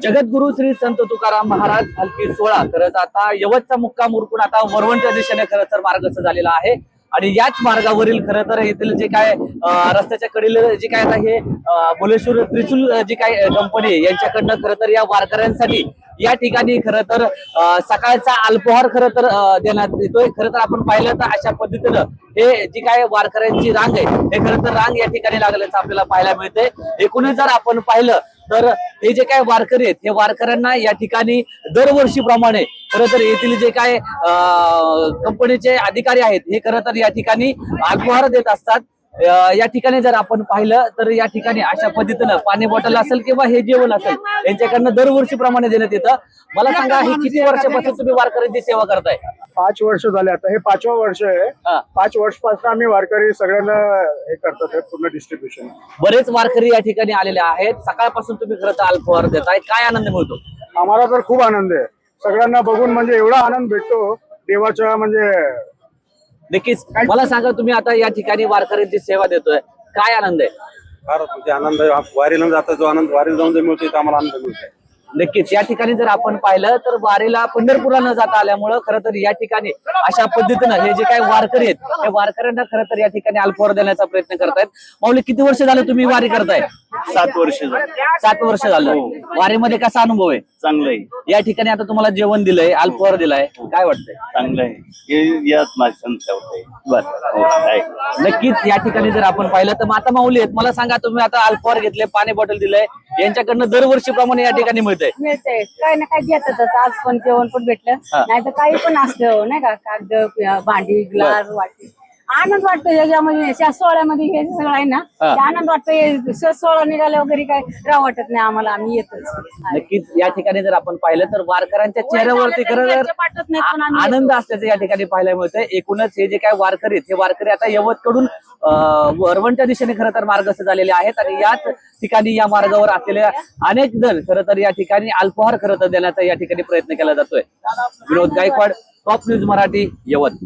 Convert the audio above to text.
जगद्गुरु श्री संत तुकाराम महाराज हलकी 16 खरंच आता यवतचा मुक्काम उरकून आता वरवणच्या दिशेने खरं तर मार्गस्थ झालेला आहे। आणि याच मार्गावरील खरं तर येथील जे काय रस्त्याच्या कडील जे काय आता हे बोलेश्वर त्रिशूल जी काय कंपनी आहे यांच्याकडनं खरं तर या वारकऱ्यांसाठी या ठिकाणी खरं तर सकाळचा अल्पहार खरं तर देण्यात येतोय। खरं तर आपण पाहिलं तर अशा पद्धतीनं हे जी काय वारकऱ्यांची रांग आहे हे खरं तर रांग या ठिकाणी लागल्याचं आपल्याला पाहायला मिळते। एकूणच जर आपण पाहिलं तर हे जे काय वारकरी आहेत हे वारकऱ्यांना या ठिकाणी दरवर्षीप्रमाणे खरं तर येथील जे काय कंपनीचे अधिकारी आहेत हे खरं तर या ठिकाणी अल्पहार देत असतात। या ठिकाणी जर आपण पाहिलं तर या ठिकाणी अशा पद्धतीनं पाणी बॉटल असेल किंवा हे जेवण असेल यांच्याकडनं दरवर्षीप्रमाणे देण्यात येतं। मला सांगा हे किती वर्षापासून तुम्ही वारकऱ्यांची सेवा करताय? 5 वर्ष झाले, आता हे 5वं वर्ष आहे। 5 वर्षापासून आम्ही वारकरी सगळ्यांना हे करतात, पूर्ण डिस्ट्रीब्युशन। बरेच वारकरी या ठिकाणी आलेले आहेत। सकाळपासून तुम्ही खरं तर अल्पहार देताय, काय आनंद मिळतो? आम्हाला तर खूप आनंद आहे, सगळ्यांना बघून म्हणजे एवढा आनंद भेटतो देवाच्या म्हणजे नक्कीच। मला सांगा तुम्ही आता या ठिकाणी वारकऱ्यांची सेवा देतोय, काय आनंद आहे? फार म्हणजे आनंद आहे। वारीला जाता जो आनंद वारीला जाऊन जो मिळतो आम्हाला आनंद मिळतो। नक्कीच। या ठिकाणी जर आपण पाहिलं तर वारीला पंढरपूरला न जाता आल्यामुळं खरं तर या ठिकाणी अशा पद्धतीनं हे जे काही वारकरी आहेत त्या वारकऱ्यांना खरं तर या ठिकाणी अल्पहार देण्याचा प्रयत्न करतायत। माऊली, किती वर्ष झालं तुम्ही वारी करताय? 7 वर्ष झाली। 7 वर्ष झालं। वारीमध्ये कसा अनुभव आहे? चांगलं आहे, या ठिकाणी आता तुम्हाला जेवण दिलंय, अल्पहार दिलाय, काय वाटतंय? चांगलं आहे। हे याच माझ्या संस्थेवर बर, नक्कीच। या ठिकाणी जर आपण पाहिलं तर माता माऊली आहेत, मला सांगा तुम्ही आता अल्पहार घेतले, पाणी बॉटल दिलंय, यांच्याकडनं दरवर्षीप्रमाणे या ठिकाणी मिळतंय? मिळतंय, काही ना काही घेतातच। आज पण जेवण पण भेटलं, नाही तर काही पण असतं नाही का, कागद, भांडी, ग्लास, वाटी। आनंद वाटतो याच्यामध्ये, या सोहळ्यामध्ये हे सगळं आहे ना, ते आनंद वाटतो। सोहळा निघाल्या वगैरे काय राव वाटत नाही आम्हाला, आम्ही येतोच। नक्कीच। या ठिकाणी जर आपण पाहिलं तर वारकऱ्यांच्या चेहऱ्यावरती खरं तर आनंद असल्याचं या ठिकाणी पाहायला मिळतंय। एकूणच हे जे काय वारकरी आहेत हे वारकरी आता यवतकडून वरवणच्या दिशेने खरं तर मार्गस्थ झालेले आहेत। आणि याच ठिकाणी या मार्गावर असलेल्या अनेक जण खरं तर या ठिकाणी अल्पहार खरं तर देण्याचा या ठिकाणी प्रयत्न केला जातोय। विनोद गायकवाड, टॉप न्यूज मराठी, यवत।